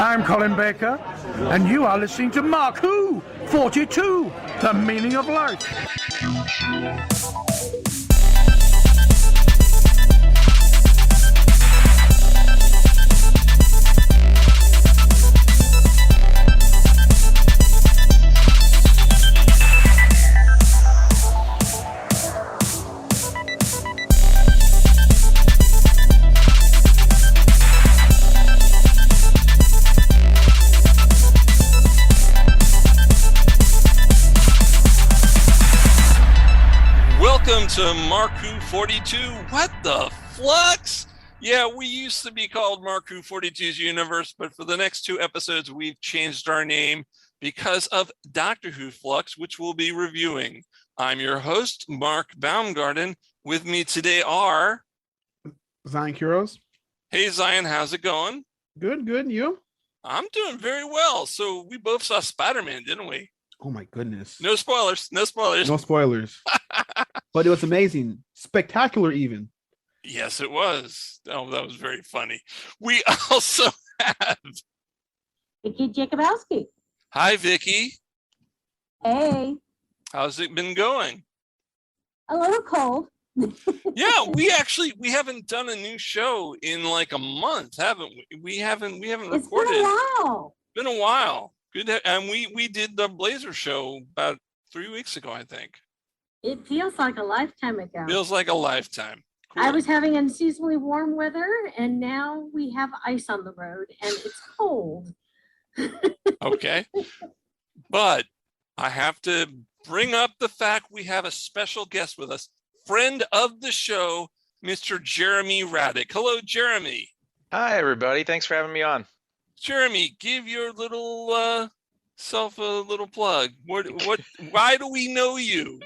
I'm Colin Baker, and you are listening to Mark Who 42, The Meaning of Life. Welcome to Mark Who 42. What the Flux? Yeah, we used to be called Mark Who 42's Universe, but for the next two episodes, we've changed our name because of Doctor Who Flux, which we'll be reviewing. I'm your host, Mark Baumgarten. With me today are... Zion Quiros. Hey, Zion, how's it going? Good. You? I'm doing very well. So we both saw Spider-Man, didn't we? Oh, my goodness. No spoilers. No spoilers. But it was amazing. Spectacular, even. Yes, it was. Oh, that was very funny. We also have Vicky Jakubowski. Hi, Vicky. Hey. How's it been going? A little cold. Yeah, we haven't done a new show in like a month, haven't we? We haven't It's recorded. been a while. Been a while. Good, and we did the Blazer show about 3 weeks ago, I think. It feels like a lifetime ago. Feels like a lifetime. Cool. I was having unseasonably warm weather, and now we have ice on the road, and it's cold. Okay. But I have to bring up the fact we have a special guest with us, friend of the show, Mr. Jeremy Radick. Hello, Jeremy. Hi, everybody. Thanks for having me on. Jeremy, give your little self a little plug. Why do we know you?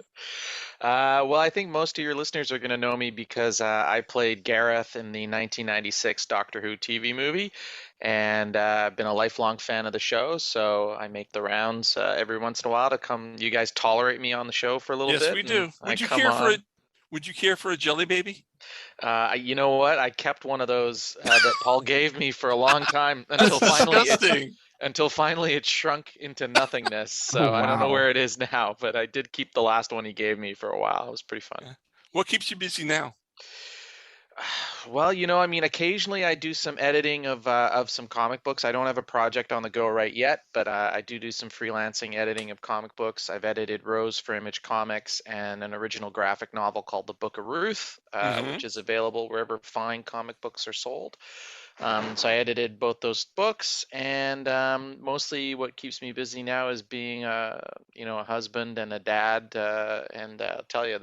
Well, I think most of your listeners are going to know me because I played Gareth in the 1996 Doctor Who TV movie, and I've been a lifelong fan of the show, so I make the rounds every once in a while to come. You guys tolerate me on the show for a little bit? Yes, we do. Would you care for a jelly baby? You know what? I kept one of those that Paul gave me for a long time until finally it shrunk into nothingness. So Oh, wow. I don't know where it is now, but I did keep the last one he gave me for a while. It was pretty fun. What keeps you busy now? Well, occasionally I do some editing of some comic books. I don't have a project on the go right yet, but I do some freelancing editing of comic books. I've edited Rose for Image Comics and an original graphic novel called The Book of Ruth, which is available wherever fine comic books are sold. So I edited both those books, and mostly what keeps me busy now is being a husband and a dad, and I'll tell you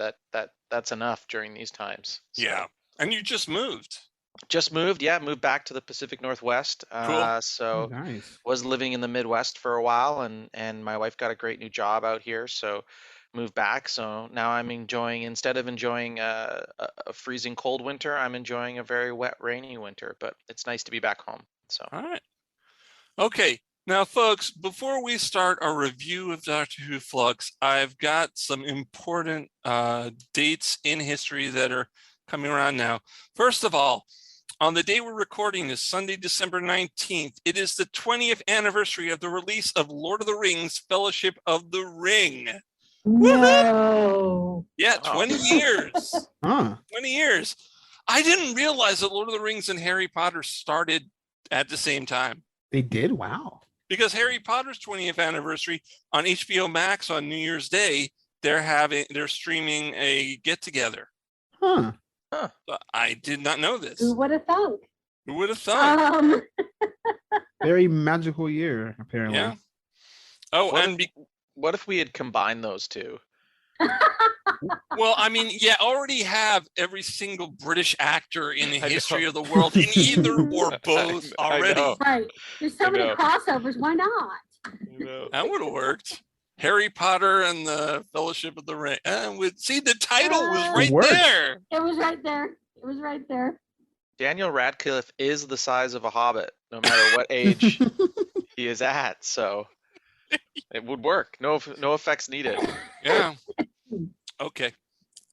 that's enough during these times. So. Yeah. And you just moved. Moved back to the Pacific Northwest. Cool. So Nice. was living in the Midwest for a while, and my wife got a great new job out here, so moved back. So now I'm instead of enjoying a freezing cold winter, I'm enjoying a very wet, rainy winter, but it's nice to be back home. So. All right. Okay. Now, folks, before we start our review of Doctor Who Flux, I've got some important dates in history that are coming around now. First of all, on the day we're recording this, Sunday, December 19th, it is the 20th anniversary of the release of Lord of the Rings, Fellowship of the Ring. No. Yeah, 20 years. Huh. 20 years. I didn't realize that Lord of the Rings and Harry Potter started at the same time. They did? Wow. Because Harry Potter's 20th anniversary on HBO Max on New Year's Day, they're streaming a get-together. Huh. So I did not know this. Who would have thunk? Who would have thought? Very magical year, apparently. Yeah. Oh, What if we had combined those two? Well, I mean, already have every single British actor in the history of the world in either or both already. Right. There's so many crossovers. Why not? That would have worked. Harry Potter and the Fellowship of the Ring. See, the title was right there. It was right there. Daniel Radcliffe is the size of a hobbit, no matter what age he is at. So it would work. No effects needed. Yeah. Okay.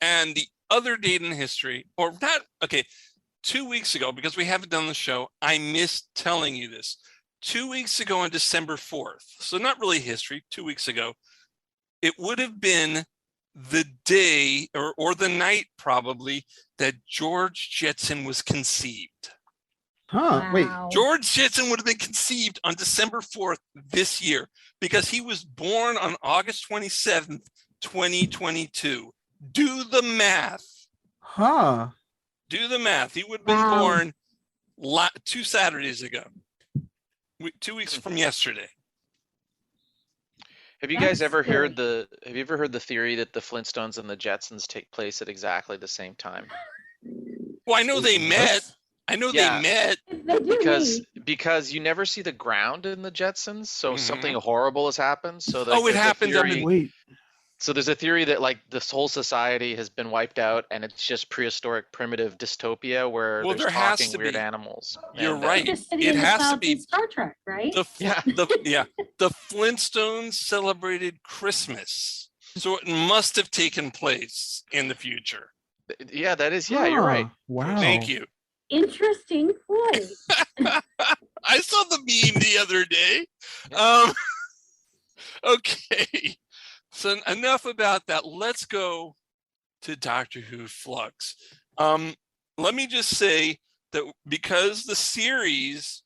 And the other date in history, or not, okay, 2 weeks ago, because we haven't done the show, I missed telling you this. 2 weeks ago on December 4th, so not really history, 2 weeks ago, it would have been the day or the night probably that George Jetson was conceived. Wait. Wow. George Jetson would have been conceived on December 4th this year because he was born on August 27th, 2022. Do the math. Huh. Do the math. He would have been Wow. born 2 Saturdays ago, 2 weeks from yesterday. Have you That's guys ever scary. heard the theory that the Flintstones and the Jetsons take place at exactly the same time? Well, I know they met. I know Yeah. they met. They do Because you never see the ground in the Jetsons, so Mhm. something horrible has happened. So Oh, it there's a happened up theory- in- Wait. So there's a theory that like this whole society has been wiped out, and it's just prehistoric primitive dystopia where Well, there's there has talking to weird be. animals. You're And, right. The City It of the has to South be. in Star Trek, right? Yeah. The Flintstones celebrated Christmas, so it must have taken place in the future. Yeah, that is. Yeah, you're right. Wow. Thank you. Interesting point. I saw the meme the other day. Okay, so enough about that. Let's go to Doctor Who Flux. Let me just say that because the series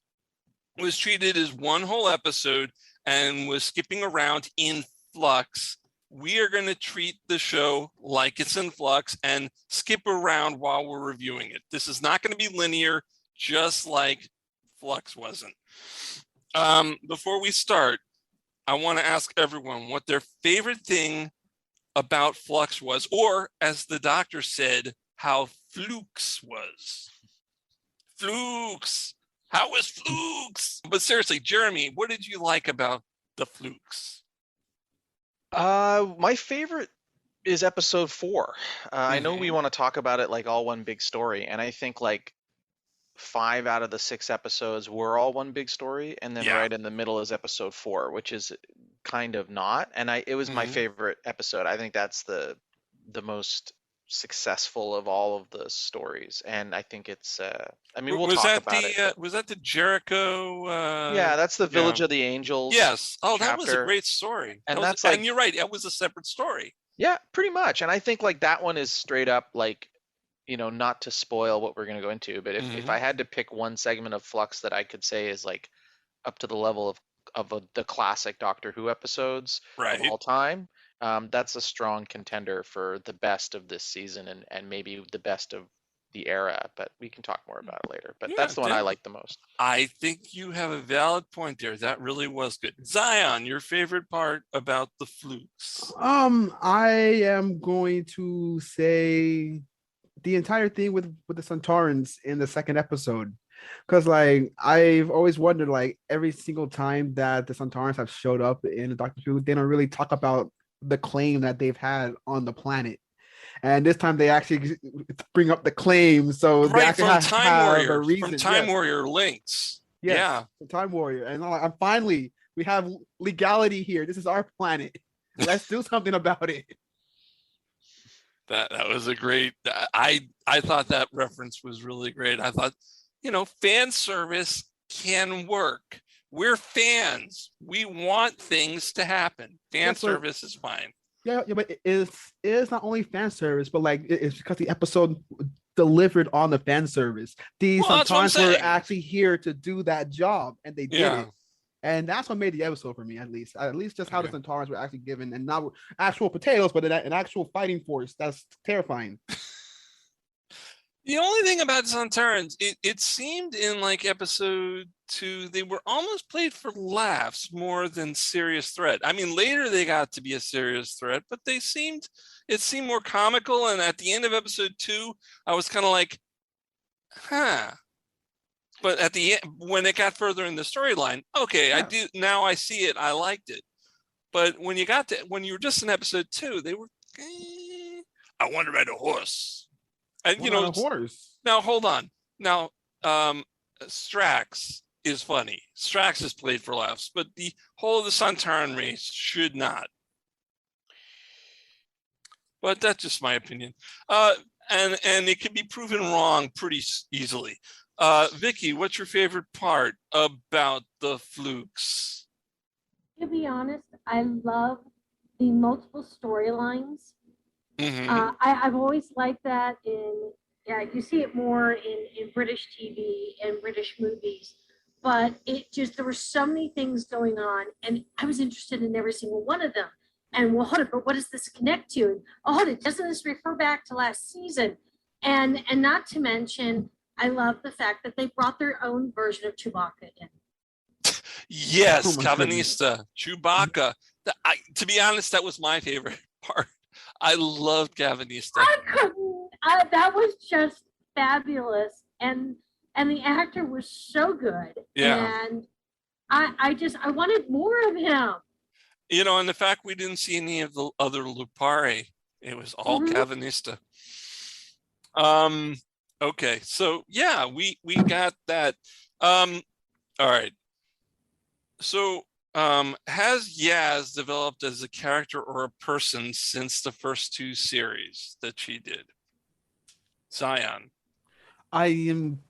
was treated as one whole episode and was skipping around in Flux, we are going to treat the show like it's in Flux and skip around while we're reviewing it. This is not going to be linear, just like Flux wasn't. Before we start, I want to ask everyone what their favorite thing about Flux was, or as the doctor said, how Flux was. Flux. How was Flux? But seriously, Jeremy, what did you like about the Flux? My favorite is episode 4. I know we Mhm. want to talk about it like all one big story, and I think like 5 out of the 6 episodes were all one big story, and then Yeah. right in the middle is episode 4, which is kind of not. And it was my Mhm. favorite episode. I think that's the most successful of all of the stories, and I think it's. I mean, we'll was talk that about the it. But was that the Jericho? yeah, that's the Village yeah. of the Angels. Yes. Oh, that was a chapter. great story. And That was- that's like- and you're right. That was a separate story. Yeah, pretty much. And I think like that one is straight up like, not to spoil what we're going to go into, but if Mhm. I had to pick one segment of Flux that I could say is like up to the level of the classic Doctor Who episodes Right. of all time, that's a strong contender for the best of this season and maybe the best of the era, but we can talk more about it later. But Yeah, that's the one I definitely. like the most. I think you have a valid point there. That really was good. Zion, your favorite part about the Flukes? I am going to say the entire thing with the Centaurans in the second episode, because like I've always wondered, like every single time that the Centaurans have showed up in the Doctor Who, they don't really talk about the claim that they've had on the planet. And this time they actually bring up the claim, so they Right, actually from have Time a Warrior, reason. from Time Yes. Warrior links. Yes, Yeah. the Time Warrior, and I'm finally we have legality here. This is our planet. Let's do something about it. That was a great. I thought that reference was really great. I thought, fan service can work. We're fans. We want things to happen. Fan Yes, but- service is fine. Yeah, but it is not only fan service, but like it's because the episode delivered on the fan service. These Well, that's what I'm sometimes were saying. actually here to do that job, and they did Yeah. it. And that's what made the episode for me, at least. At least just how the Okay. Centaurans were actually given, and not actual potatoes, but an actual fighting force. That's terrifying. The only thing about Centaurans, it seemed in like episode 2, they were almost played for laughs more than serious threat. I mean, later they got to be a serious threat, but it seemed more comical. And at the end of episode 2, I was kind of like, huh. But at the end, when it got further in the storyline, okay, Yeah. now I see it. I liked it. But when you were just in episode 2, they were, I want to ride a horse. And What about a horse. now hold on. Now, Strax is funny. Strax is played for laughs, but the whole of the Sontaran race should not. But that's just my opinion. And it can be proven wrong pretty easily. Vicky, what's your favorite part about the Flukes? To be honest, I love the multiple storylines. I've always liked that yeah, you see it more in British TV and British movies, but there were so many things going on, and I was interested in every single one of them. And well, hold it, but what does this connect to? Oh, hold it, doesn't this refer back to last season? And not to mention, I love the fact that they brought their own version of Chewbacca in. Yes, Oh my goodness. Karvanista, Chewbacca. To be honest, that was my favorite part. I loved Karvanista. I couldn't. That was just fabulous, and the actor was so good. Yeah. And I wanted more of him. And the fact we didn't see any of the other Lupari, it was all Karvanista. Okay, so yeah, we got that. All right. So has Yaz developed as a character or a person since the first 2 series that she did? Zion. I am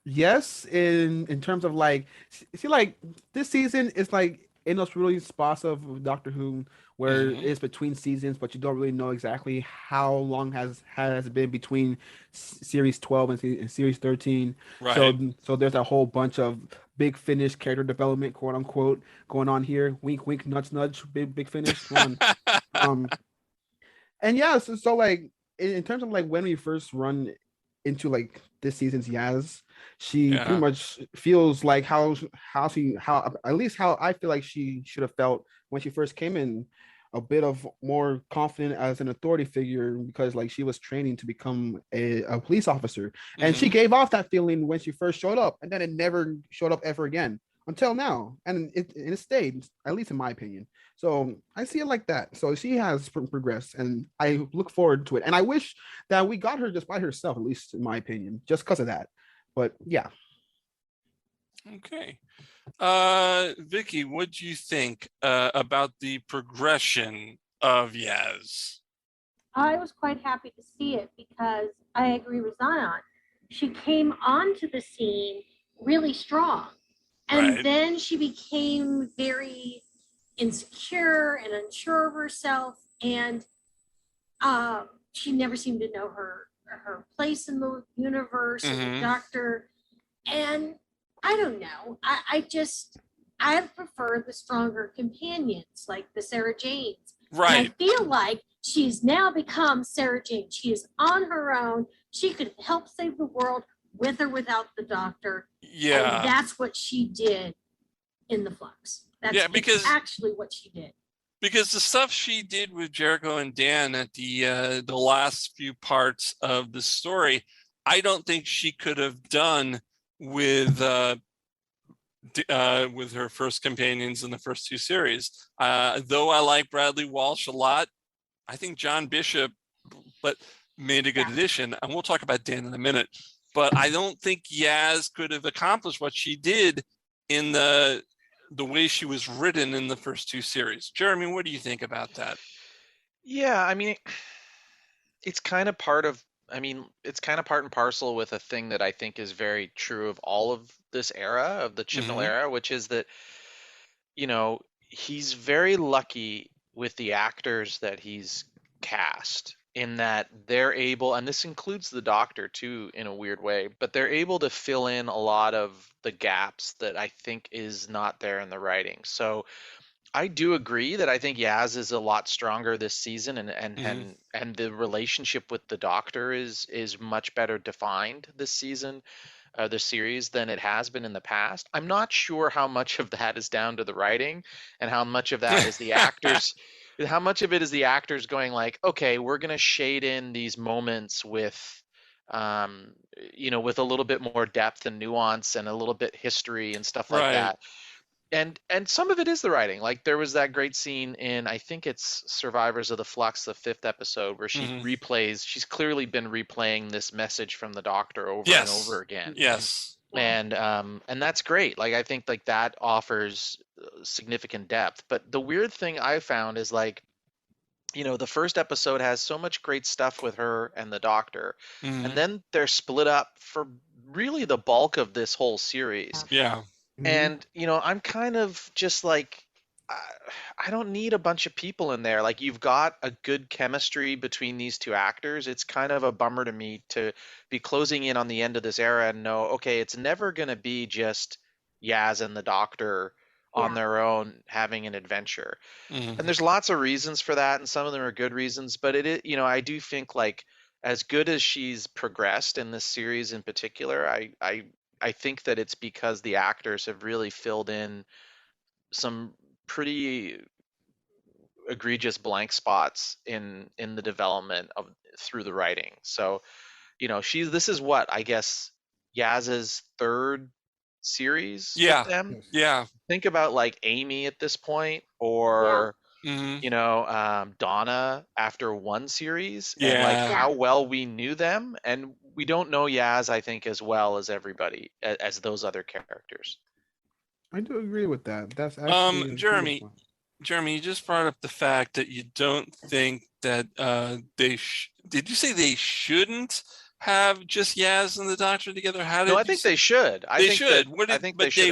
yes in terms of like see like this season is like in those really spots of Doctor Who where it's between seasons, but you don't really know exactly how long has been between series 12 and series 13. Right. So there's a whole bunch of big finish character development, quote unquote, going on here. Wink, wink, nudge, nudge. Big finish. Come on. And yeah, so like in terms of like when we first run into like this season's Yaz, she pretty much feels like how at least how I feel like she should have felt when she first came in, a bit of more confident as an authority figure because like she was training to become a police officer, and she gave off that feeling when she first showed up, and then it never showed up ever again until now, and it stayed, at least in my opinion. So I see it like that. So she has progressed, and I look forward to it. And I wish that we got her just by herself, at least in my opinion, just because of that. But yeah. Okay. Vicky, what do you think about the progression of Yaz? I was quite happy to see it because I agree with Zion. She came onto the scene really strong, and then she became very insecure and unsure of herself, and she never seemed to know her place in the universe and the Doctor. And I don't know. I prefer the stronger companions like the Sarah Janes. Right. And I feel like she's now become Sarah Jane. She is on her own. She could help save the world with or without the Doctor. Yeah. And that's what she did in the Flux. That's actually what she did. Because the stuff she did with Jericho and Dan at the last few parts of the story, I don't think she could have done with her first companions in the first 2 series. Though I like Bradley Walsh a lot, I think John Bishop made a good addition, and we'll talk about Dan in a minute. But I don't think Yaz could have accomplished what she did in the way she was written in the first 2 series. Jeremy, what do you think about that? Yeah, I mean, it's kind of part and parcel with a thing that I think is very true of all of this era, of the Chibnall era, which is that, he's very lucky with the actors that he's cast, in that they're able, and this includes the Doctor too in a weird way, but they're able to fill in a lot of the gaps that I think is not there in the writing. So I do agree that I think Yaz is a lot stronger this season, and the relationship with the Doctor is much better defined this season, the series, than it has been in the past. I'm not sure how much of that is down to the writing, and how much of that is the actors. How much of it is the actors going like, okay, we're going to shade in these moments with, with a little bit more depth and nuance and a little bit history and stuff like that. And some of it is the writing. Like there was that great scene in, I think it's Survivors of the Flux, the 5th episode, where she replays. She's clearly been replaying this message from the Doctor over and over again. Yes. And that's great. Like I think like that offers significant depth. But the weird thing I found is like, the first episode has so much great stuff with her and the Doctor, and then they're split up for really the bulk of this whole series. Yeah. And, you know, I'm kind of just like, I don't need a bunch of people in there. Like, you've got a good chemistry between these two actors. It's kind of a bummer to me to be closing in on the end of this era and know, okay, it's never going to be just Yaz and the Doctor on their own having an adventure. And there's lots of reasons for that, and some of them are good reasons, but it is, you know, I do think, like, as good as she's progressed in this series in particular, I think that it's because the actors have really filled in some pretty egregious blank spots in the development of through the writing. So, you know, this is what, I guess, Yaz's third series with them. Yeah. Think about like Amy at this point, or you know, Donna after one series, and like how well we knew them, and we don't know Yaz, I think, as well as everybody as those other characters. I do agree with that. That's actually Jeremy, you just brought up the fact that you don't think that did you say they shouldn't have just Yaz and the Doctor together? No, I think they should. I think they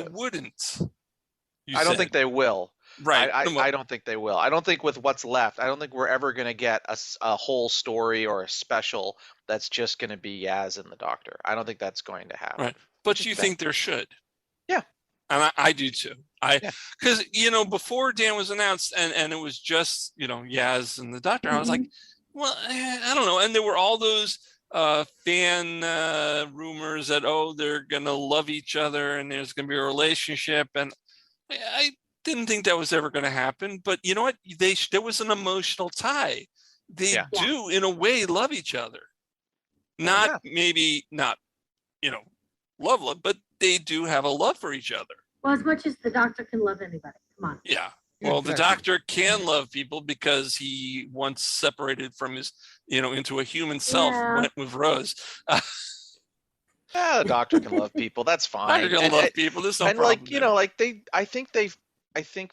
wouldn't. I don't think they will. Right. I don't think they will. I don't think with what's left, I don't think we're ever going to get a whole story or a special that's just going to be Yaz and the Doctor. I don't think that's going to happen. Right. But you think there should? Yeah. And I do too. Because, you know, before Dan was announced and it was just, you know, Yaz and the Doctor, I was like, well, I don't know. And there were all those fan rumors that, oh, they're going to love each other and there's going to be a relationship. And I didn't think that was ever going to happen. But you know what? There was an emotional tie. They do, in a way, love each other. Maybe not, you know, love, but they do have a love for each other. Well, as much as the Doctor can love anybody. Come on. Yeah. Well, the Doctor can love people because he once separated from his, you know, into a human self, went with Rose. The Doctor can love people. That's fine. Doctor can love people. There's no problem. And like, you know, like I think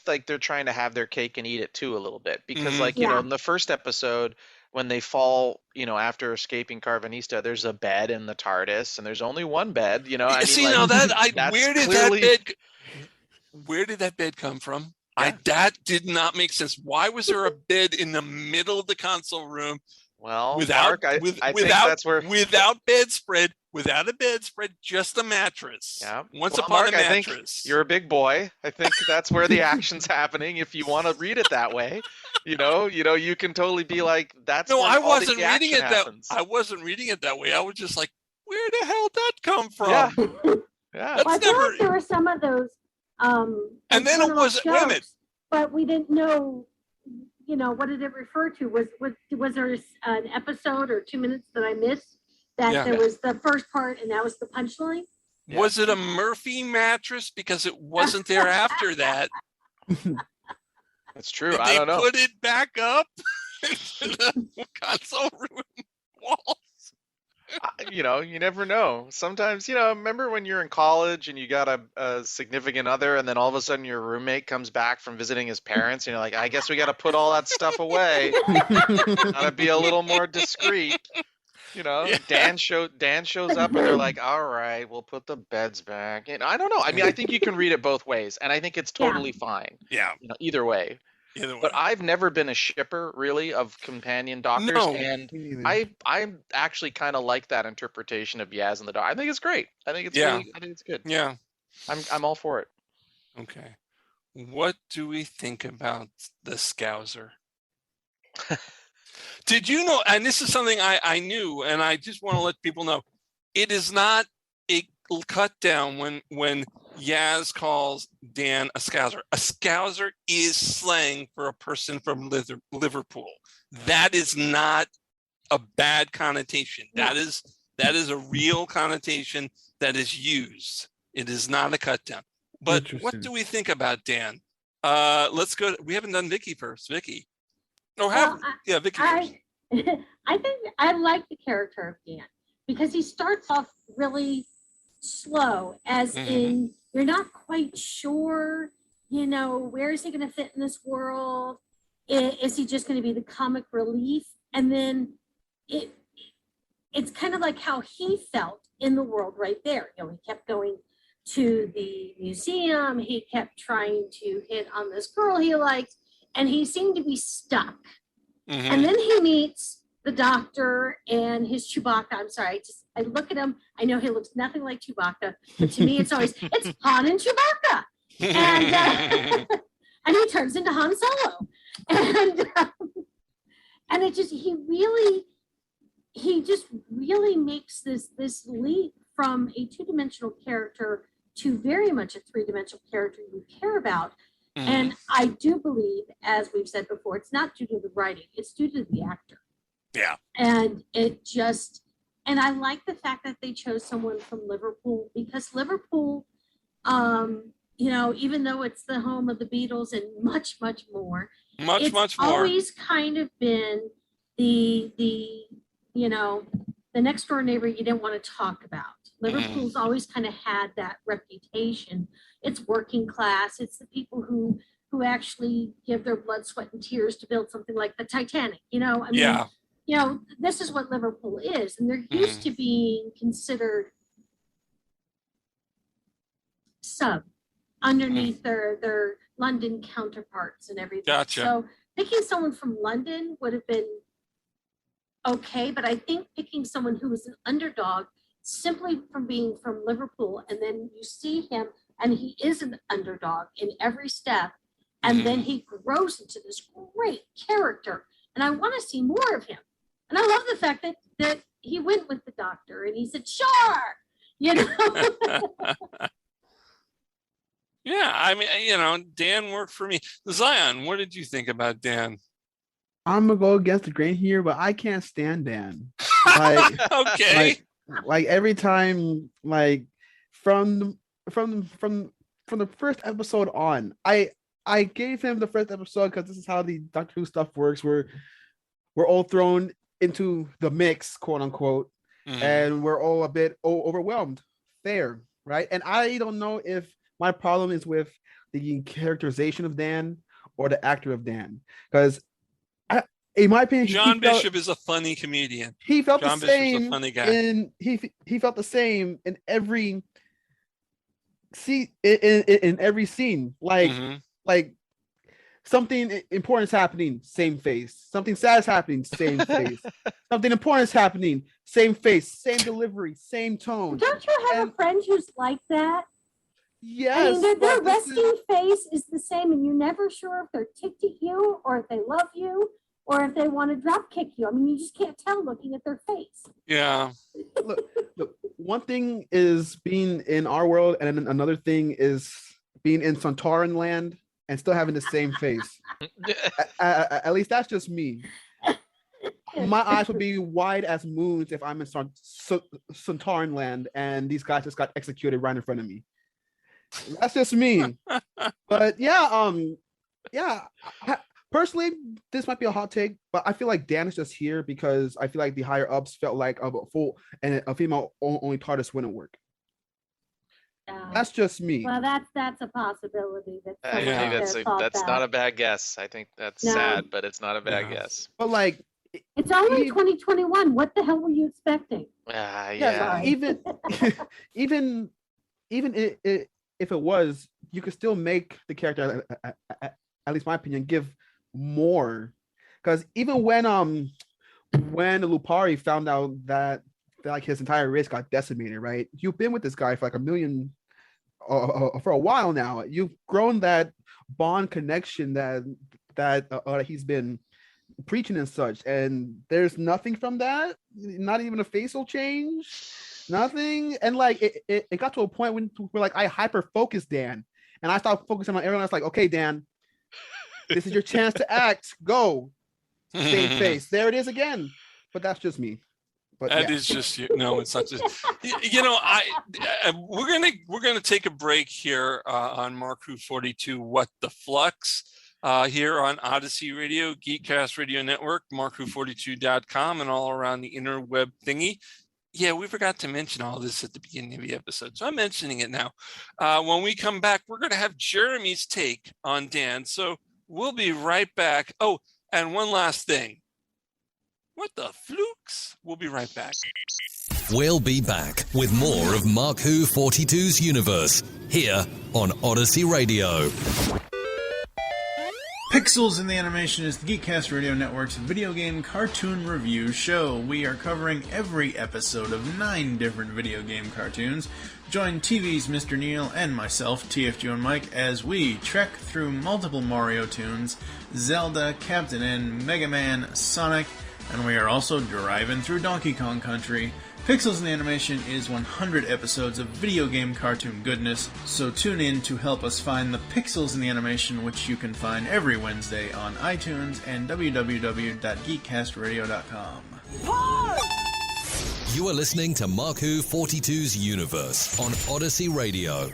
like they're trying to have their cake and eat it too a little bit, because like, you know, in the first episode, when they fall, you know, after escaping Karvanista, there's a bed in the TARDIS, and there's only one bed, you know. I mean, see, like, now where did that bed come from? That did not make sense. Why was there a bed in the middle of the console room? Well, without Mark, I think that's where without bedspread, just a mattress. Yeah. Once upon a mattress. I think you're a big boy. I think that's where the action's happening. If you want to read it that way, you know, you can totally be like, that's no. Where I all wasn't the reading it happens. I wasn't reading it that way. I was just like, where the hell did that come from? Yeah. Well, I feel like there were some of those. And then it was women. But we didn't know, you know, what did it refer to? Was there an episode or 2 minutes that I missed that there was the first part and that was the punchline? Yeah. Was it a Murphy mattress? Because it wasn't there after that. That's true. Did I don't know. They put it back up into the console room walls. You know, you never know. Sometimes, you know, remember when you're in college and you got a significant other, and then all of a sudden your roommate comes back from visiting his parents, and you're like, I guess we got to put all that stuff away. Gotta be a little more discreet. You know, Dan shows up, and they're like, all right, we'll put the beds back. And I don't know. I mean, I think you can read it both ways, and I think it's totally fine. Yeah. You know, either way. But I've never been a shipper really of companion doctors, and I actually kind of like that interpretation of Yaz and the Doctor. I think it's great. I think it's I think it's good. Yeah. I'm all for it. Okay. What do we think about the Scouser? Did you know, and this is something I knew, and I just want to let people know, it is not a cut down when Yaz calls Dan a Scouser. A Scouser is slang for a person from Liverpool. That is not a bad connotation. That is a real connotation that is used. It is not a cut down. But what do we think about Dan? Let's go. We haven't done Vicky first. Vicky. Vicky first. I think I like the character of Dan because he starts off really slow, as in you're not quite sure, you know, where is he going to fit in this world? Is he just going to be the comic relief? And then it's kind of like how he felt in the world right there. You know, he kept going to the museum. He kept trying to hit on this girl he liked, and he seemed to be stuck. Mhm. And then he meets the Doctor and his Chewbacca. I'm sorry, I look at him. I know he looks nothing like Chewbacca, but to me, it's Han and Chewbacca. And and he turns into Han Solo, and it just he just really makes this leap from a two-dimensional character to very much a three-dimensional character you care about. Mhm. And I do believe, as we've said before, it's not due to the writing, it's due to the actor. Yeah. And and I like the fact that they chose someone from Liverpool, because Liverpool, you know, even though it's the home of the Beatles and much, much more, Much more. always kind of been the you know, the next door neighbor you didn't want to talk about. Liverpool's always kind of had that reputation. It's working class. It's the people who actually give their blood, sweat, and tears to build something like the Titanic. You know, I mean, Yeah. you know, this is what Liverpool is, and they're used to being considered sub underneath their London counterparts and everything. Gotcha. So picking someone from London would have been okay, but I think picking someone who was an underdog simply from being from Liverpool, and then you see him and he is an underdog in every step, and then he grows into this great character, and I want to see more of him. And I love the fact that he went with the Doctor and he said, sure, you know. Yeah, I mean, you know, Dan worked for me. Zion, what did you think about Dan? I'm gonna go against the grain here, but I can't stand Dan. Like, Okay. like every time, like from the first episode on, I gave him the first episode because this is how the Doctor Who stuff works. We're all thrown into the mix, quote unquote, and we're all a bit overwhelmed. Fair, right? And I don't know if my problem is with the characterization of Dan or the actor of Dan, because in my opinion, John Bishop is a funny comedian. He felt John the Bishop's same a funny guy. he felt the same in every in every scene. Like something important is happening, same face. Something sad is happening, same face. Something important is happening, same face, same delivery, same tone. Don't you have a friend who's like that? Yes, I mean, their resting face is the same, and you're never sure if they're ticked at you or if they love you or if they want to drop kick you. I mean, you just can't tell looking at their face. Yeah. Look, one thing is being in our world, and another thing is being in Santorin land and still having the same face. At least that's just me. My eyes would be wide as moons if I'm in Santorin land and these guys just got executed right in front of me. That's just me. But yeah, personally, this might be a hot take, but I feel like Dan is just here because I feel like the higher ups felt like a full and a female only TARDIS wouldn't work. That's just me. Well, that's a possibility. I think that's not a bad guess. I think that's sad, but it's not a bad guess. But like, it's only 2021. What the hell were you expecting? Yeah. Even if it was, you could still make the character, at least my opinion, give more. Because even when Lupari found out that like his entire race got decimated, right? You've been with this guy for like a million for a while now. You've grown that bond connection that he's been preaching and such, and there's nothing from that. Not even a facial change, nothing. And like it got to a point where like I hyper focused Dan, and I stopped focusing on everyone else. Like, okay, Dan, this is your chance to act. Go. Same face. There it is again. But that's just me. But that is just you. No, it's not just. You know, we're gonna take a break here on Mark Who 42. What the Flux here on Odyssey Radio, Geekcast Radio Network, MarkWho42.com, and all around the interweb thingy. Yeah, we forgot to mention all this at the beginning of the episode, so I'm mentioning it now. When we come back, we're going to have Jeremy's take on Dan. So we'll be right back. Oh, and one last thing. What the Flux? We'll be right back. We'll be back with more of Mark Who 42's universe here on Odyssey Radio. Pixels in the Animation is the Geekcast Radio Network's video game cartoon review show. We are covering every episode of 9 different video game cartoons. Join TV's Mr. Neil and myself, TFG and Mike, as we trek through multiple Mario tunes, Zelda, Captain N, Mega Man, Sonic, and we are also driving through Donkey Kong Country. Pixels in the Animation is 100 episodes of video game cartoon goodness, so tune in to help us find the Pixels in the Animation, which you can find every Wednesday on iTunes and www.geekcastradio.com. You are listening to Mark Who 42's universe on Odyssey Radio.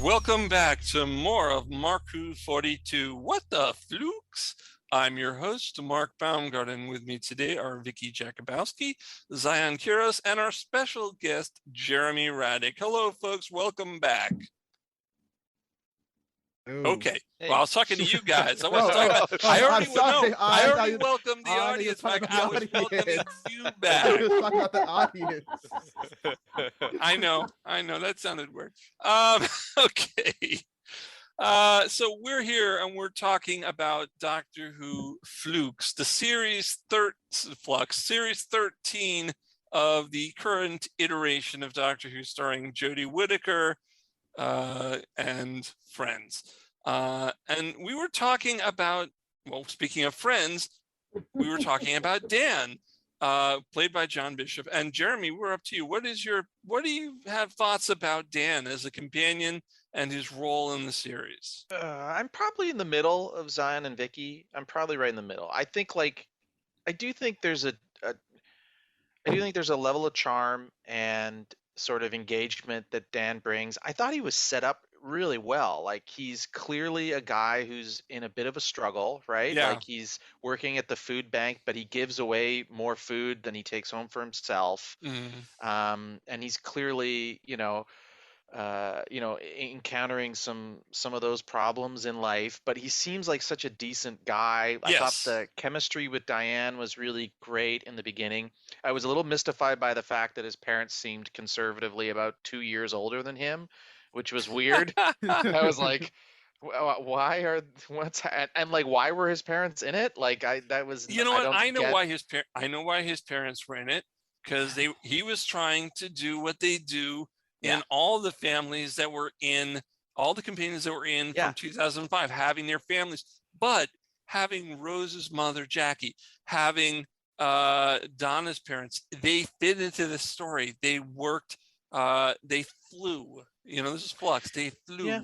Welcome back to more of Mark Who 42. What the Flux? I'm your host, Mark Baumgarten. With me today are Vicky Jakubowski, Zion Quiros, and our special guest, Jeremy Radick. Hello, folks. Welcome back. Ooh. Okay. Hey. Well, I was talking to you guys. I already welcomed the audience back. I was welcoming you back. I was talking about the audience. I know. That sounded weird. Okay. So we're here and we're talking about Doctor Who Flux, the Flux, series 13 of the current iteration of Doctor Who, starring Jodie Whittaker and friends. And we were talking about, well, speaking of friends, we were talking about Dan, played by John Bishop. And Jeremy, we're up to you. What do you have thoughts about Dan as a companion and his role in the series? I'm probably in the middle of Zion and Vicky. I'm probably right in the middle. I do think there's a level of charm and sort of engagement that Dan brings. I thought he was set up really well. Like, he's clearly a guy who's in a bit of a struggle, right? Yeah. Like, he's working at the food bank, but he gives away more food than he takes home for himself. Mm. And he's clearly, encountering some of those problems in life, but he seems like such a decent guy. I thought the chemistry with Diane was really great in the beginning. I was a little mystified by the fact that his parents seemed conservatively about 2 years older than him, which was weird. I was like, why were his parents in it? Like, that was, you know what? I know why his parents were in it, because he was trying to do what they do in all the families that were in, all the companions that were in from 2005, having their families, but having Rose's mother, Jackie, having Donna's parents, they fit into the story. They worked, they flew, this is Flux, they flew. Yeah.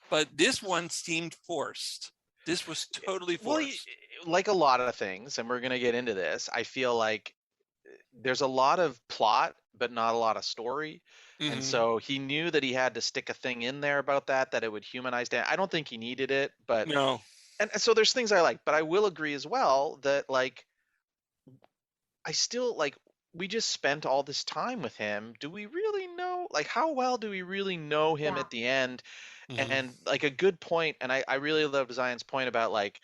But this one seemed forced. This was totally forced. Well, like a lot of things, and we're going to get into this, I feel like there's a lot of plot, but not a lot of story. Mm-hmm. And so he knew that he had to stick a thing in there about that it would humanize Dan. I don't think he needed it, but no. And so there's things I like, but I will agree as well that, like, I still, like, we just spent all this time with him. Do we really know, like, how well do we really know him at the end? Mm-hmm. And like, a good point, and I really love Zion's point about, like,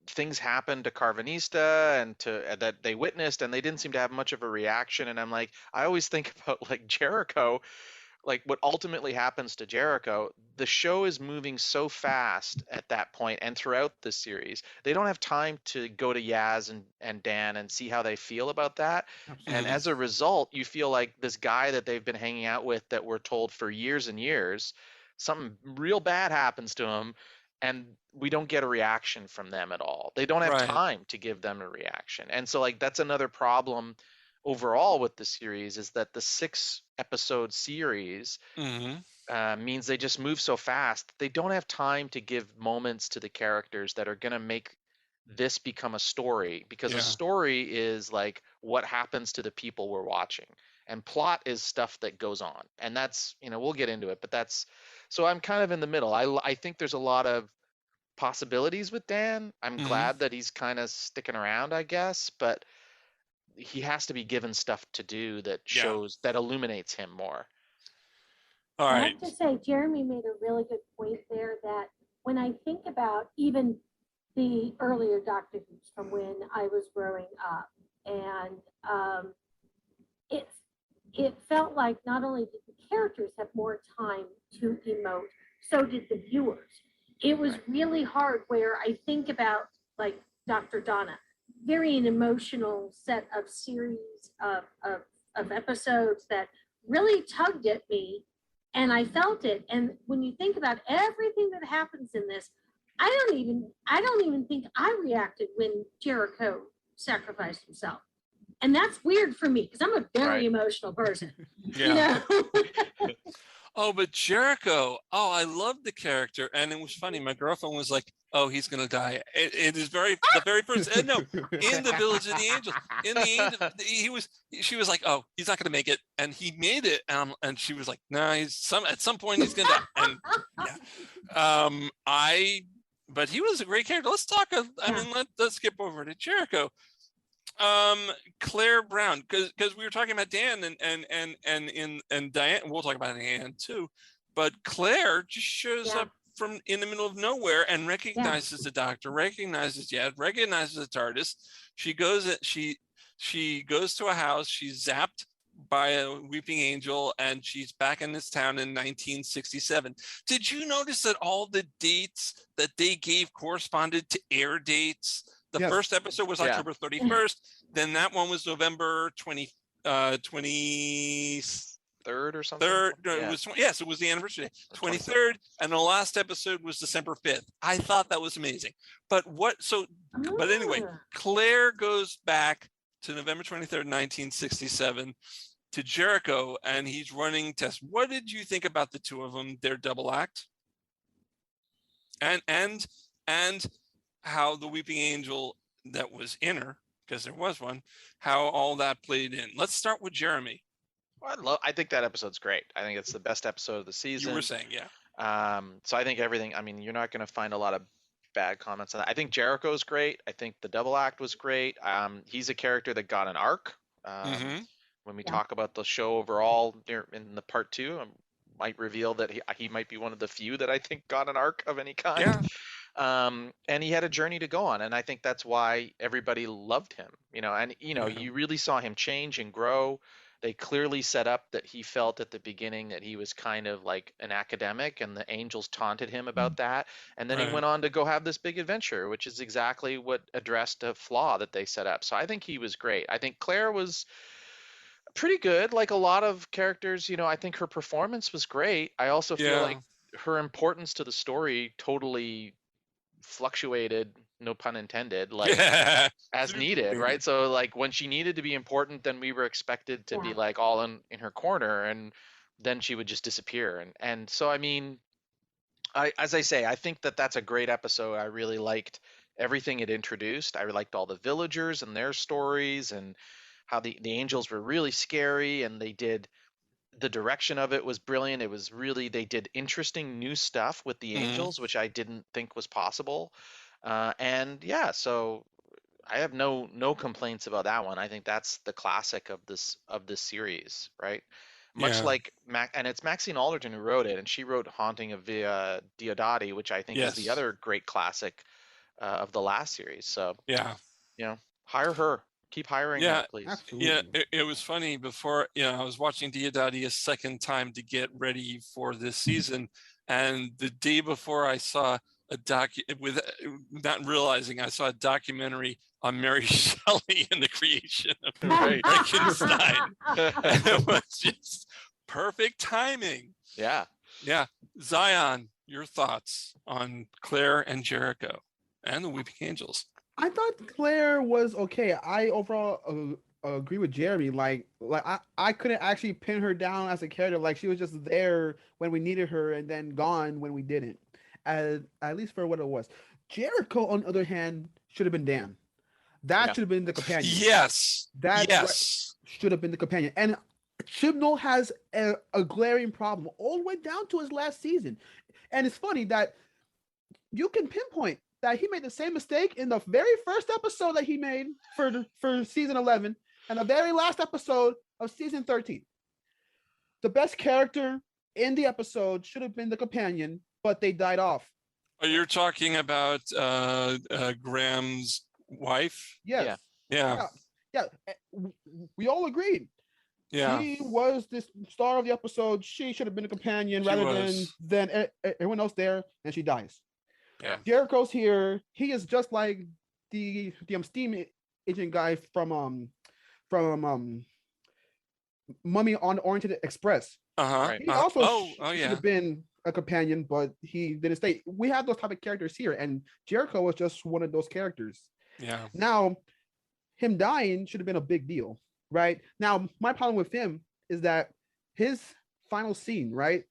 things happened to Karvanista and that they witnessed, and they didn't seem to have much of a reaction. And I'm like, I always think about, like, Jericho, like what ultimately happens to Jericho. The show is moving so fast at that point, and throughout the series, they don't have time to go to Yaz and Dan and see how they feel about that. Absolutely. And as a result, you feel like this guy that they've been hanging out with, that we're told for years and years, something real bad happens to him, and we don't get a reaction from them at all. They don't have time to give them a reaction. And so, like, that's another problem overall with the series, is that the 6-episode series means they just move so fast. They don't have time to give moments to the characters that are going to make this become a story, because a story is like what happens to the people we're watching, and plot is stuff that goes on. And that's, we'll get into it, but that's, so I'm kind of in the middle. I think there's a lot of possibilities with Dan. I'm glad that he's kind of sticking around, I guess, but he has to be given stuff to do that shows, that illuminates him more. All right. I have to say, Jeremy made a really good point there, that when I think about even the earlier Doctor Who's from when I was growing up, and it felt like not only did the characters have more time to emote, so did the viewers. It was really hard where I think about like Dr. Donna, very an emotional set of series of episodes that really tugged at me and I felt it. And when you think about everything that happens in this, I don't even think I reacted when Jericho sacrificed himself. And that's weird for me because I'm a very emotional person. Yeah. You know? Oh, but Jericho, I loved the character. And it was funny. My girlfriend was like, oh, he's going to die. It is the very first, no, in the Village of the Angels. In the Angel, she was like, oh, he's not going to make it. And he made it. And she was like, no, at some point he's going to die. And but he was a great character. Let's talk, let's skip over to Jericho. Claire Brown, because we were talking about Dan and Diane. We'll talk about Diane too, but Claire just shows up from in the middle of nowhere and recognizes the Doctor, recognizes Yaz, recognizes the TARDIS. She goes to a house. She's zapped by a weeping angel, and she's back in this town in 1967. Did you notice that all the dates that they gave corresponded to air dates? The first episode was October 31st. Then that one was November 23rd or something. It was the anniversary day, 23rd, and the last episode was December 5th. I thought that was amazing. But anyway, Claire goes back to November 23rd, 1967 to Jericho, and he's running tests. What did you think about the two of them, their double act? And how the weeping angel that was in her, because there was one, how all that played in. Let's start with Jeremy. Well, I think that episode's great. I think it's the best episode of the season. You were saying, so I think everything, you're not going to find a lot of bad comments on that. I think Jericho's great. I think the double act was great. He's a character that got an arc. When we talk about the show overall in the part 2, I might reveal that he might be one of the few that I think got an arc of any kind. And he had a journey to go on, and I think that's why everybody loved him. You really saw him change and grow. They clearly set up that he felt at the beginning that he was kind of like an academic, and the angels taunted him about that. And then he went on to go have this big adventure, which is exactly what addressed a flaw that they set up. So I think he was great. I think Claire was pretty good. Like a lot of characters, I think her performance was great. I also feel like her importance to the story totally fluctuated, no pun intended, like as needed, right? So like when she needed to be important, then we were expected to be like all in her corner, and then she would just disappear. And so as I say, I think that's a great episode. I really liked everything it introduced. I liked all the villagers and their stories, and how the angels were really scary, and the direction of it was brilliant. It was really, they did interesting new stuff with the angels, which I didn't think was possible. So I have no complaints about that one. I think that's the classic of this series, right? Much like and it's Maxine Alderton who wrote it, and she wrote Haunting of Diodati, which I think is the other great classic of the last series. So hire her. Keep hiring her, please. Absolutely. It was funny before, I was watching Diodati a second time to get ready for this season. And the day before I saw not realizing I saw a documentary on Mary Shelley and the creation of Frankenstein. And it was just perfect timing. Yeah. Zion, your thoughts on Claire and Jericho and the Weeping Angels? I thought Claire was okay. I overall agree with Jeremy. Like I couldn't actually pin her down as a character. Like she was just there when we needed her and then gone when we didn't. At least for what it was. Jericho, on the other hand, should have been Dan. That should have been the companion. Yes. Should have been the companion. And Chibnall has a glaring problem all the way down to his last season. And it's funny that you can pinpoint that he made the same mistake in the very first episode that he made for season 11 and the very last episode of season 13. The best character in the episode should have been the companion, but they died off. Oh, you're talking about Graham's wife? Yes. Yeah. We all agreed. Yeah. She was this star of the episode. She should have been a companion She rather was. than everyone else there, and she dies. Yeah. Jericho's here. He is just like the steam agent guy from Mummy on the Orient Express. Uh-huh. Right. He also Oh, should yeah. have been a companion, but he didn't stay. We have those type of characters here, and Jericho was just one of those characters. Yeah. Now, him dying should have been a big deal, right? Now, my problem with him is that his final scene, right,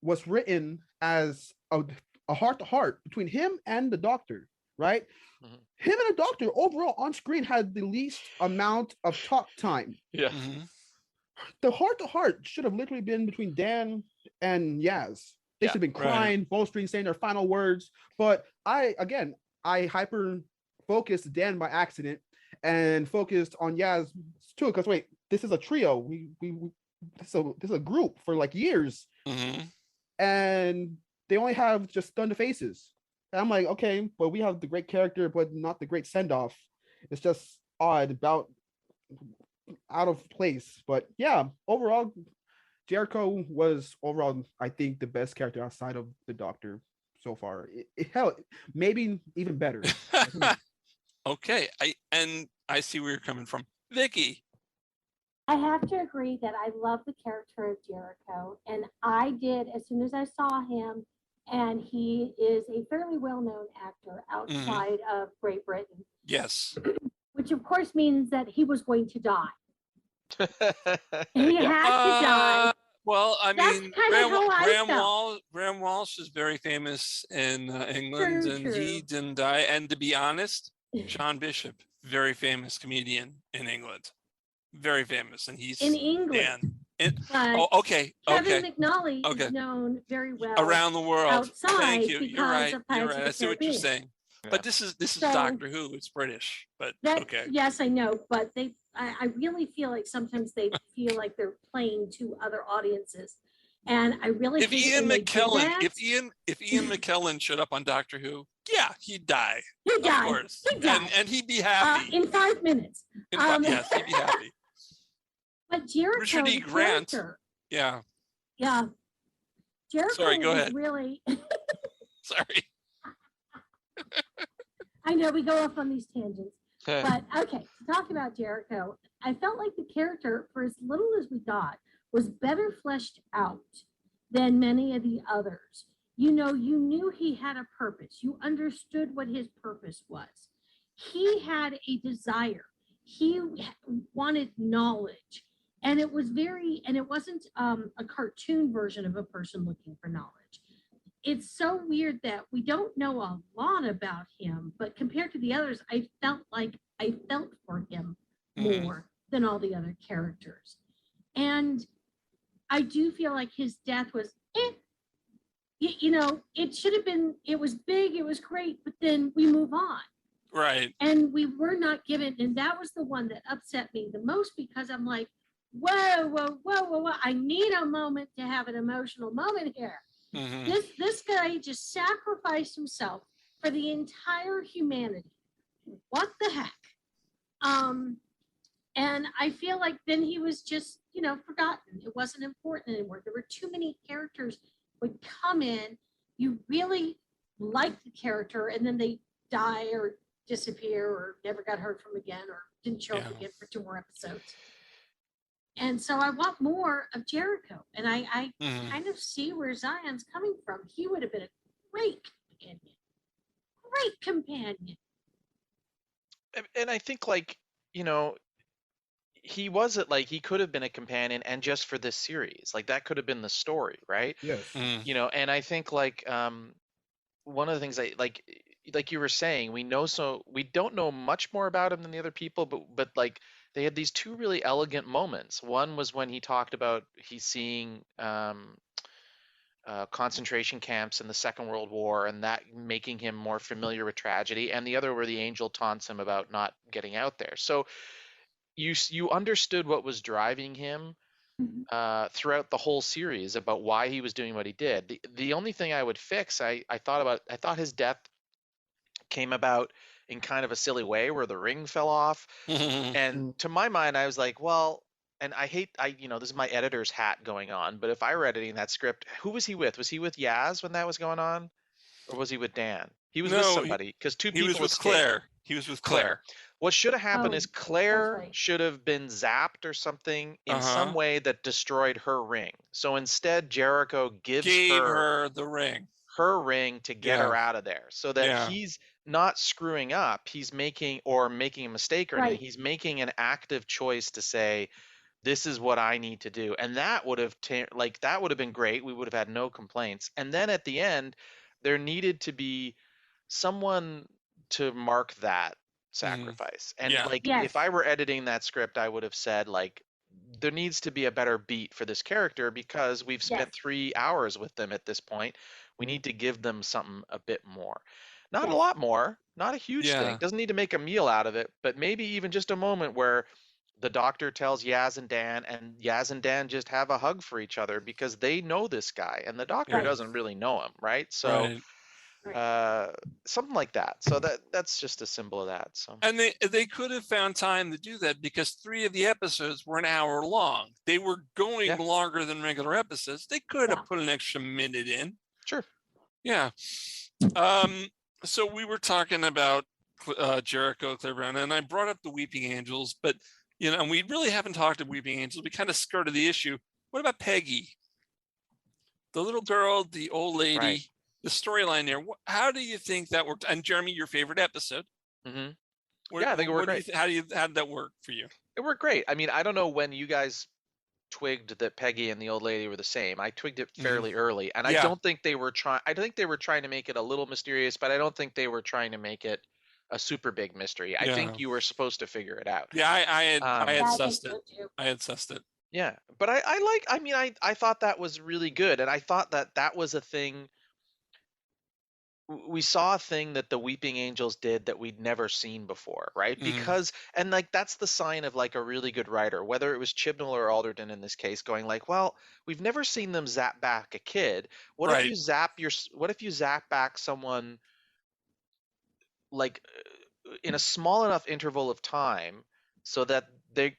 was written as a heart-to-heart between him and the Doctor, right? Mhm. Him and the Doctor overall on screen had the least amount of talk time. Yeah. Mhm. The heart-to-heart should have literally been between Dan and Yaz. They Yeah, should have been right. crying, bolstering, saying their final words. But I hyper focused Dan by accident and focused on Yaz too. Because wait, this is a trio. This is a group for like years, Mhm. and they only have just stunned faces. And I'm like, okay, but we have the great character, but not the great send off. It's just odd, about out of place. But yeah, overall, Jericho was overall, I think, the best character outside of the Doctor so far. Hell, maybe even better. Okay. I see where you're coming from. Vicky. I have to agree that I love the character of Jericho, and I did as soon as I saw him. And he is a fairly well-known actor outside of Great Britain, Yes. which of course means that he was going to die. He had to die. Well, I That's mean, kind of how I felt. Graham Walsh is very famous in England, True, and he true. didn't die. And to be honest, John Bishop, very famous comedian in England, very famous, and he's In England. Dan. But Oh, okay, Kevin okay. McNally Okay. is known very well Around the world. outside Thank you. You're because right. of You're Pirates right. of I see the what you're Caribbean. saying. Yeah. But this is So- Doctor Who. It's British, but That, okay. Yes, I know, but I really feel like sometimes they feel like they're playing to other audiences, and I really If hate it Ian when they do McKellen, that. if Ian McKellen showed up on Doctor Who, yeah, he'd die. He Of died. course. He died. And he'd be happy. In 5 minutes. Yes, he'd be happy. But Jericho, Richard E. the Grant. character, Yeah. yeah, Jericho Sorry, go was ahead. really. Sorry. I know we go off on these tangents, but okay. To talk about Jericho, I felt like the character, for as little as we got, was better fleshed out than many of the others. You know, you knew he had a purpose. You understood what his purpose was. He had a desire. He wanted knowledge. And it was it wasn't a cartoon version of a person looking for knowledge. It's so weird that we don't know a lot about him, but compared to the others, I felt for him Mhm. more than all the other characters. And I do feel like his death was, you know, it should have been, it was big, it was great, but then we move on. Right. And we were not given, and that was the one that upset me the most, because I'm like, whoa. I need a moment to have an emotional moment here. Mhm. This guy just sacrificed himself for the entire humanity. What the heck? And I feel like then he was just, you know, forgotten. It wasn't important anymore. There were too many characters would come in. You really like the character, and then they die or disappear or never got heard from again or didn't show up Yeah. again for 2 more episodes. And so I want more of Jericho. And I Mhm. kind of see where Zion's coming from. He would have been a great companion. Great companion. And I think, like, you know, he wasn't like, he could have been a companion, and just for this series, like, that could have been the story, right? Yes. Mhm. You know, and I think, like, one of the things like you were saying, we don't know much more about him than the other people, but like, they had these 2 really elegant moments. One was when he talked about he's seeing concentration camps in the Second World War, and that making him more familiar with tragedy. And the other where the angel taunts him about not getting out there. So you understood what was driving him throughout the whole series about why he was doing what he did. The only thing I would fix, I thought his death came about in kind of a silly way where the ring fell off. Mhm. And to my mind, I was like, well, and this is my editor's hat going on, but if I were editing that script, who was he with? Was he with Yaz when that was going on? Or was he with Dan? He was with No, somebody because two he people was with escaped. Claire. He was with Claire. What should have happened Oh, is Claire right. should have been zapped or something in Uh-huh. some way that destroyed her ring. So instead, Jericho Gave gives her the ring. her ring to get her out of there, so that Yeah. he's not screwing up. He's making a mistake or anything. Right. He's making an active choice to say, this is what I need to do. And that would have that would have been great. We would have had no complaints. And then at the end, there needed to be someone to mark that sacrifice. And Yeah. Yes. if I were editing that script, I would have said there needs to be a better beat for this character because we've spent Yes. 3 hours with them at this point. We need to give them something a bit more. Not a Yes. lot more, not a huge Yeah. thing. Doesn't need to make a meal out of it, but maybe even just a moment where the Doctor tells Yaz and Dan just have a hug for each other because they know this guy and the Doctor Right. doesn't really know him, right? So something like that. So that's just a symbol of that. So And they could have found time to do that because 3 of the episodes were an hour long. They were going Yeah. longer than regular episodes. They could Yeah. have put an extra minute in. Sure. Yeah. So we were talking about Jericho, Claire Brown, and I brought up the Weeping Angels, but and we really haven't talked to Weeping Angels. We kind of skirted the issue. What about Peggy? The little girl, the old lady, Right. the storyline there. How do you think that worked? And Jeremy, your favorite episode? Mm-hmm. Yeah, I think it worked great. How did that work for you? It worked great. I mean, I don't know when you guys twigged that Peggy and the old lady were the same. I twigged it fairly early, and Yeah. I don't think they were trying. I think they were trying to make it a little mysterious, but I don't think they were trying to make it a super big mystery. I think you were supposed to figure it out. Yeah, I had Yeah, I think sussed so it. too. I had sussed it. Yeah, but I thought that was really good, and I thought that was a thing. We saw a thing that the Weeping Angels did that we'd never seen before, right? Because that's the sign of a really good writer, whether it was Chibnall or Alderton in this case, going well, we've never seen them zap back a kid. What if you zap back someone in a small enough interval of time so that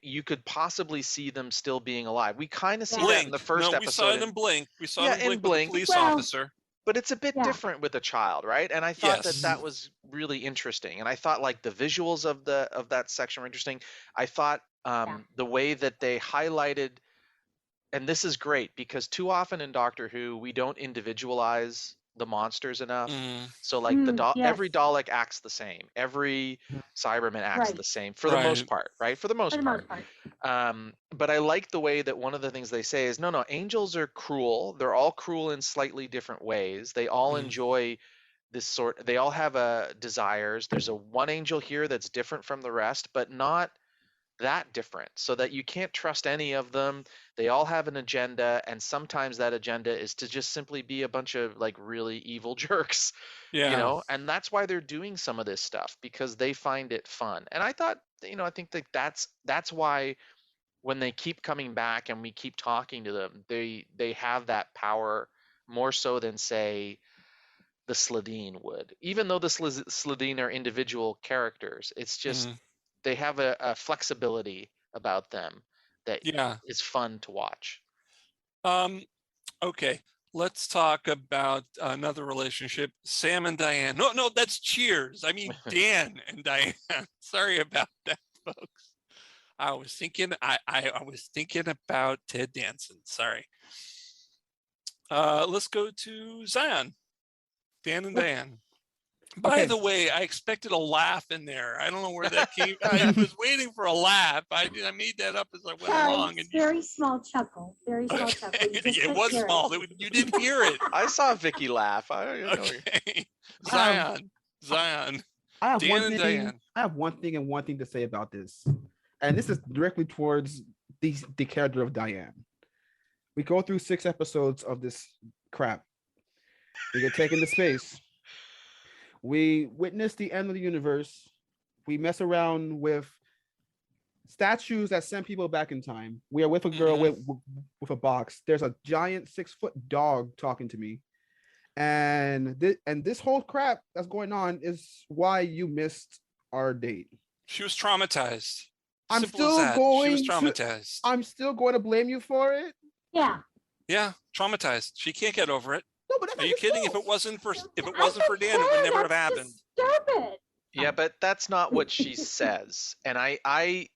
you could possibly see them still being alive? We kind of see that in the first episode. We saw it in Blink. We saw it in Blink with the police officer. But it's a bit different with a child, right? And I thought Yes. that was really interesting. And I thought the visuals of that section were interesting. I thought the way that they highlighted, and this is great because too often in Doctor Who we don't individualize the monsters enough. So every Dalek acts the same. Every Cyberman acts the same for the most part, right? For the most part. But I like the way that one of the things they say is, no, angels are cruel. They're all cruel in slightly different ways. They all enjoy they all have desires. There's one angel here that's different from the rest, but not that different, so that you can't trust any of them. They all have an agenda, and sometimes that agenda is to just simply be a bunch of really evil jerks. And that's why they're doing some of this stuff, because they find it fun. And I thought, I think that's why when they keep coming back and we keep talking to them, they have that power more so than, say, the Slitheen would. Even though the Slitheen are individual characters, it's just they have a flexibility about them that is fun to watch. Okay, let's talk about another relationship, Sam and Diane. No, that's Cheers. I mean, Dan and Diane. Sorry about that, folks. I was thinking about Ted Danson. Sorry. Let's go to Zion. Dan and Diane. By the way, I expected a laugh in there. I don't know where that came. I was waiting for a laugh. I made that up as I went along. And very small chuckle. Very small chuckle. It was small. You didn't hear it. I saw Vicky laugh. Okay. Zion. I have Dan one and thing. Diane. I have one thing to say about this, and this is directly towards the character of Diane. We go through 6 episodes of this crap. We get taken to space. We witness the end of the universe. We mess around with statues that send people back in time. We are with a girl with a box. There's a giant 6-foot dog talking to me. And this whole crap that's going on is why you missed our date. She was traumatized. I'm Simple as still that. She going was to. traumatized. I'm still going to blame you for it. Yeah. Yeah, traumatized. She can't get over it. No, but that's Are not you your kidding? fault. If it wasn't for Dan, it would never have happened. Stupid. Yeah, but that's not what she says. And I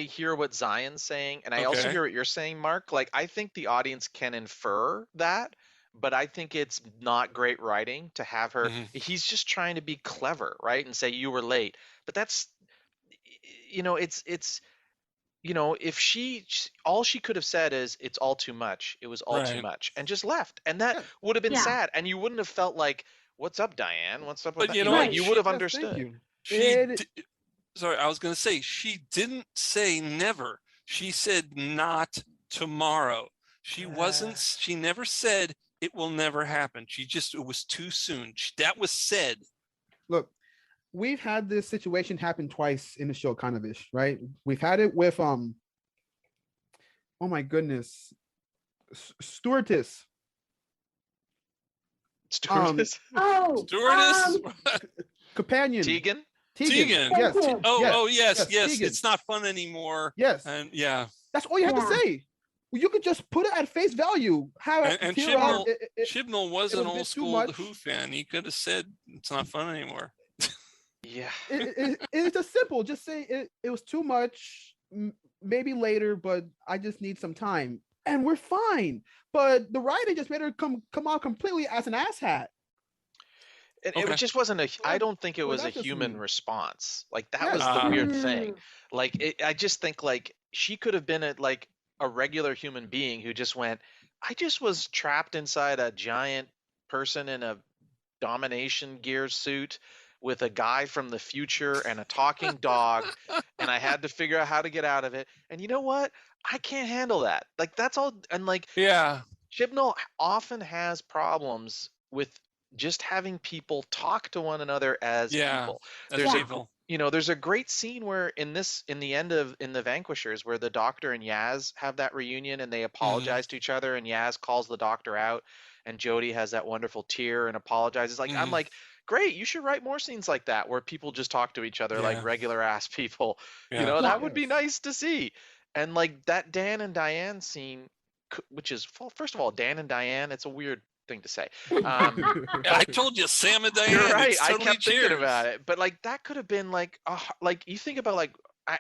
hear what Zion's saying, and I also Okay. hear what you're saying, Mark. Like, I think the audience can infer that, but I think it's not great writing to have her. Mhm. He's just trying to be clever, right? And say you were late. But that's, it's if all she could have said is it's all too much. It was all too Right. much, and just left, and that would have been Yeah. sad, and you wouldn't have felt like, "What's up, Diane? What's up with But that?" you know know, what? you would have Yes, understood. thank you. She It- sorry, I was going to say she didn't say never. She said not tomorrow. She never said it will never happen. It was too soon. That was said. Look, we've had this situation happen twice in the show, kind of ish, right? We've had it with oh my goodness, stewardess. Stewardess? Stewardess? Companion. Tegan? Tegan. Yes. Yes. Tegan. It's not fun anymore. Yes. And yeah. That's all you have to say. You could just put it at face value. And Chibnall was an old school Who fan. He could have said it's not fun anymore. Yeah. It's just simple. Just say it was too much. Maybe later, but I just need some time, and we're fine. But the writer just made her come out completely as an asshat. It just wasn't I don't think it was a human response. Like, that was the weird thing. Like, I just think, like, she could have been a regular human being who just went, I just was trapped inside a giant person in a domination gear suit with a guy from the future and a talking dog, and I had to figure out how to get out of it. And you know what? I can't handle that. Like, that's all. And like, yeah, Chibnall often has problems with just having people talk to one another as people. There's evil. There's a great scene where in the Vanquishers, where the Doctor and Yaz have that reunion and they apologize to each other, and Yaz calls the Doctor out, and Jodie has that wonderful tear and apologizes. Like, I'm like, great, you should write more scenes like that where people just talk to each other like regular ass people. That would be nice to see. And like that Dan and Diane scene, which is, first of all, Dan and Diane, it's a weird thing to say. I told you, Sam and Diane. You're right. Totally I kept thinking about it, but like that could have been like you think about like,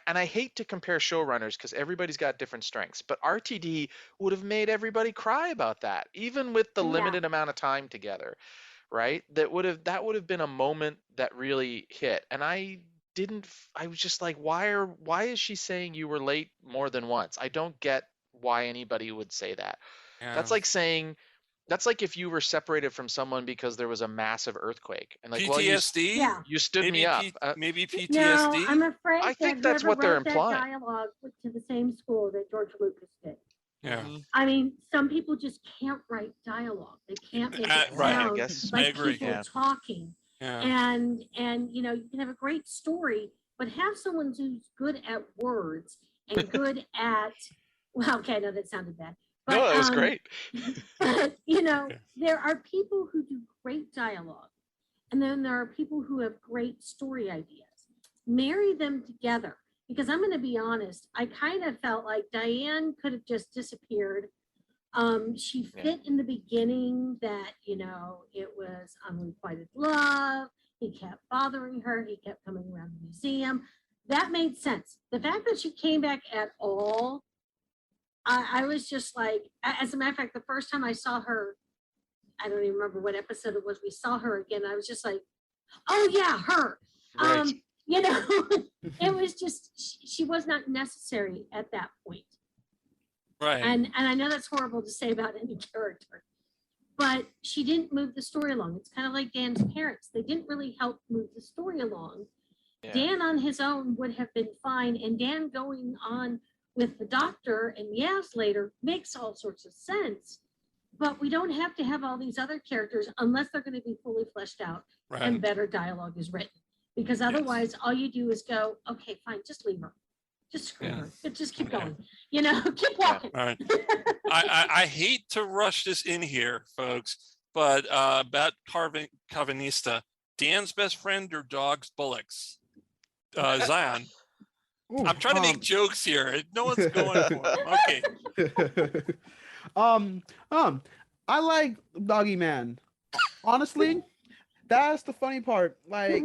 and I hate to compare showrunners because everybody's got different strengths, but RTD would have made everybody cry about that, even with the limited amount of time together, right? That would have been a moment that really hit. And I was just like, why is she saying you were late more than once? I don't get why anybody would say that. That's like saying, that's like if you were separated from someone because there was a massive earthquake and like, PTSD. Well, you stood maybe me up. Maybe PTSD. No, I'm afraid I think that's what they're implying. That dialogue went to the same school that George Lucas did. Yeah. I mean, some people just can't write dialogue. They can't make it sound like people talking. Yeah. And you can have a great story, but have someone who's good at words and good at okay, no, that sounded bad. But, no, that was great. There are people who do great dialogue, and then there are people who have great story ideas. Marry them together, because I'm going to be honest, I kind of felt like Diane could have just disappeared. She fit in the beginning that, it was unrequited love. He kept bothering her. He kept coming around the museum. That made sense. The fact that she came back at all, I was just like, as a matter of fact, the first time I saw her, I don't even remember what episode it was, we saw her again. I was just like, oh yeah, her. Right. It was just, she was not necessary at that point. Right. And I know that's horrible to say about any character, but she didn't move the story along. It's kind of like Dan's parents. They didn't really help move the story along. Yeah. Dan on his own would have been fine. And Dan going on with the Doctor and Yaz later makes all sorts of sense. But we don't have to have all these other characters unless they're going to be fully fleshed out and better dialogue is written. Because otherwise, all you do is go, okay, fine, just leave her. Just screw her. Just keep going. Keep walking. All right. I hate to rush this in here, folks, but about Karvanista, Dan's best friend or dog's bullocks? Zion. Ooh, I'm trying to make jokes here. No one's going for them. Okay. I like Doggy Man. Honestly, that's the funny part. I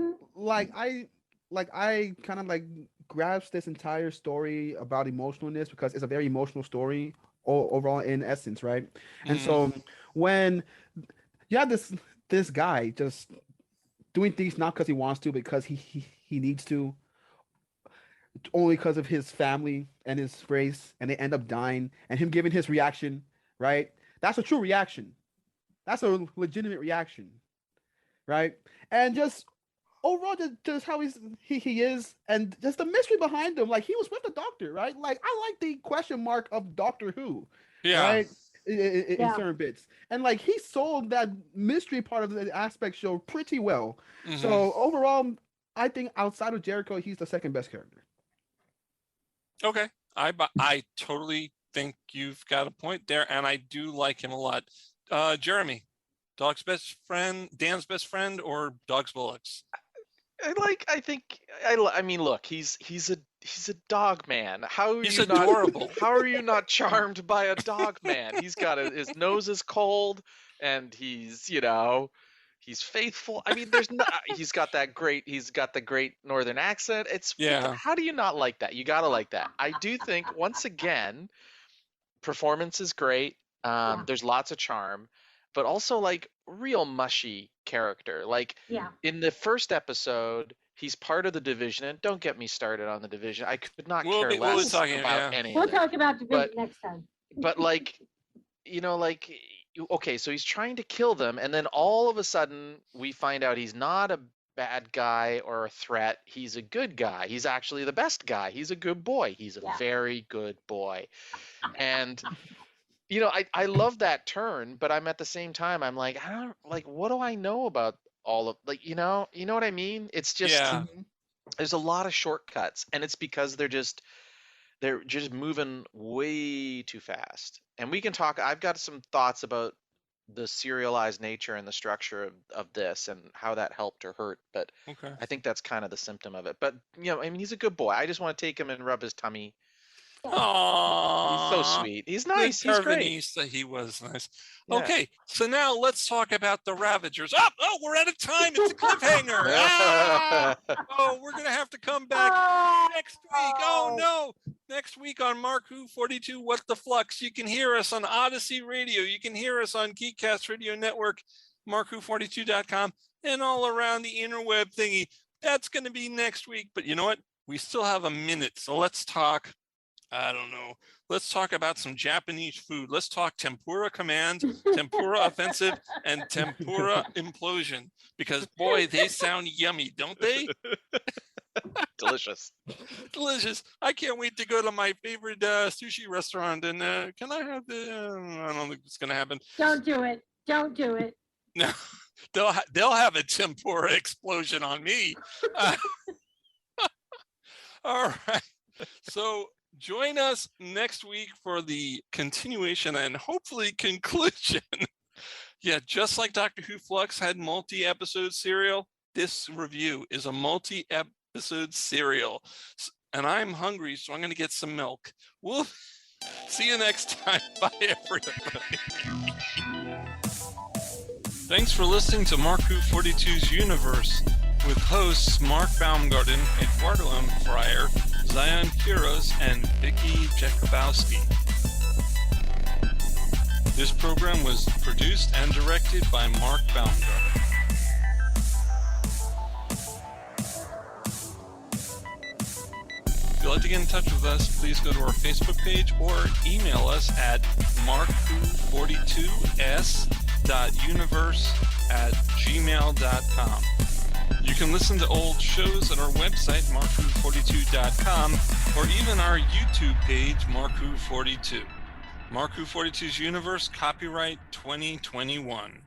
kind of like grasp this entire story about emotionalness because it's a very emotional story overall in essence, right? And so when you have this guy just doing things not because he wants to, because he needs to, only because of his family and his race, and they end up dying, and him giving his reaction, right? That's a true reaction. That's a legitimate reaction, right? And just overall, just how he is, and just the mystery behind him. Like, he was with the Doctor, right? Like, I like the question mark of Doctor Who, right? In certain bits, and like he sold that mystery part of the aspect show pretty well. So overall, I think outside of Jericho, he's the second best character. Okay, I totally think you've got a point there, and I do like him a lot. Jeremy, Dog's best friend, Dan's best friend, or Dog's Bullocks? I mean, look, he's a dog man. He's adorable. How are you not charmed by a dog man? He's got his nose is cold, and he's faithful. I mean, he's got the great northern accent. How do you not like that? You gotta like that. I do think, once again, performance is great. There's lots of charm, but also like real mushy character. Like in the first episode, he's part of the Division, and don't get me started on the Division. I could not care less about any of it. We'll talk about Division next time. But okay, so he's trying to kill them, and then all of a sudden we find out he's not a bad guy or a threat. He's a good guy. He's actually the best guy. He's a good boy. He's a very good boy. And I love that turn, but I'm at the same time, I'm like, what do I know about all of, you know what I mean? It's just, there's a lot of shortcuts, and it's because they're just moving way too fast. And we can talk, I've got some thoughts about the serialized nature and the structure of this and how that helped or hurt, but I think that's kind of the symptom of it. But I mean, he's a good boy. I just want to take him and rub his tummy. Aww. He's so sweet. He's nice. He's great. He was nice. Yeah. Okay, so now let's talk about the Ravagers. Oh, we're out of time. It's a cliffhanger. Oh, we're going to have to come back next week. Oh, no. Next week on Mark Who 42, What the Flux. You can hear us on Odyssey Radio. You can hear us on Geekcast Radio Network, markwho42.com, and all around the interweb thingy. That's going to be next week. But you know what? We still have a minute, so let's talk. I don't know. Let's talk about some Japanese food. Let's talk tempura command, tempura offensive, and tempura implosion. Because, boy, they sound yummy, don't they? Delicious. Delicious. I can't wait to go to my favorite sushi restaurant. And can I have I don't think it's going to happen. Don't do it. Don't do it. No, they'll have a tempura explosion on me. All right. So join us next week for the continuation and hopefully conclusion. Just like Doctor Who Flux had multi-episode serial, this review is a multi-episode serial. And I'm hungry, so I'm going to get some milk. We'll see you next time. Bye, everybody. Thanks for listening to Mark Who 42's Universe with hosts Mark Baumgarten, Eduardo M. Fryer, Zion Quiros, and Vicky Jakubowski. This program was produced and directed by Mark Baumgarten. If you'd like to get in touch with us, please go to our Facebook page or email us at markwho42s.universe@gmail.com. You can listen to old shows at our website, markwho42.com, or even our YouTube page, markwho42. Mark Who 42's Universe, copyright 2021.